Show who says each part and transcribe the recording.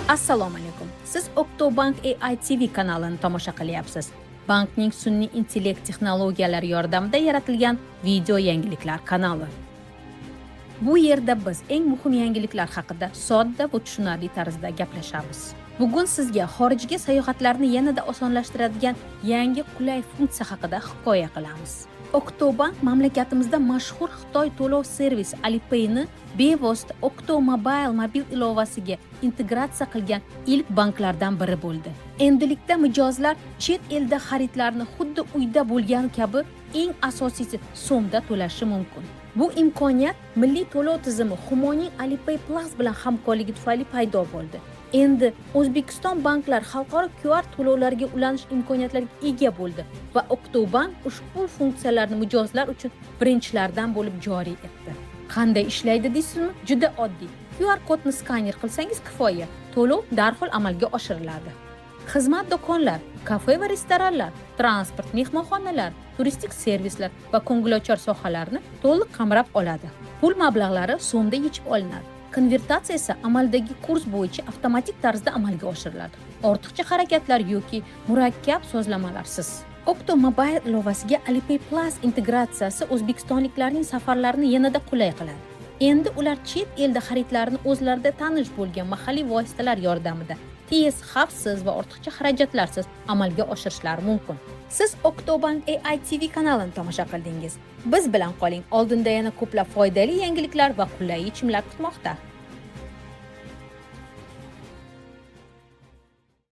Speaker 1: Assalomu alaykum. Siz Oktobank AI TV kanalini tomosha qilyapsiz. Bankning sun'iy intellekt texnologiyalari yordamida yaratilgan video yangiliklar kanali. Bu yerda biz eng muhim yangiliklar haqida sodda va tushunarli tarzda gaplashamiz. Bugun sizga xorijga sayohatlarni yanada osonlashtiradigan yangi qulay funksiya haqida hikoya qilamiz. Oktobank mamlakatimizda mashhur Xitoy to'lov servisi Alipay'ni bevosita Okto Mobile mobil ilovasiga integratsiya qilgan ilk banklardan biri bo'ldi. Endilikda mijozlar chet elda xaridlarni xuddi uyda bo'lgani kabi eng asosiysi so'mda to'lashi mumkin. Bu imkoniyat milliy to'lov tizimi Humoning Alipay Plus bilan hamkorligi tufayli paydo bo'ldi. Endi O'zbekiston banklar xalqaro QR to'lovlarga ulanish imkoniyatlariga ega bo'ldi va Oktobank ushbu funksiyalarni mijozlar uchun birinchilardan bo'lib joriy etdi. Qanday ishlaydi deysizmi? Juda oddiy. QR kodni skaner qilsangiz kifoya, to'lov darhol amalga oshiriladi. Xizmat do'konlar, kafe va restoranlar, transport, mehmonxonalar, turistik servislar va ko'ngilochar sohalarni to'liq qamrab oladi. Pul mablag'lari so'mda yechib olinadi. Konvertatsiya esa amaldagi kurs bo'yicha avtomatik tarzda amalga oshiriladi. Ortiqcha harakatlar yoki murakkab sozlamalarsiz. Okto Mobile ilovasiga Alipay Plus integratsiyasi o'zbekistonliklarning safarlarini yanada qulay qiladi. Endi ular chet elda xaridlarni o'zlarida tanish bo'lgan mahalliy vositalar yordamida tez, xavfsiz va ortiqcha xarajatlarsiz amalga oshirishlari mumkin. Siz Oktobank AI TV kanalini tomosha qildingiz. Biz bilan qoling. Oldinda yana ko'plab foydali yangiliklar va qulay yechimlar kutmoqda.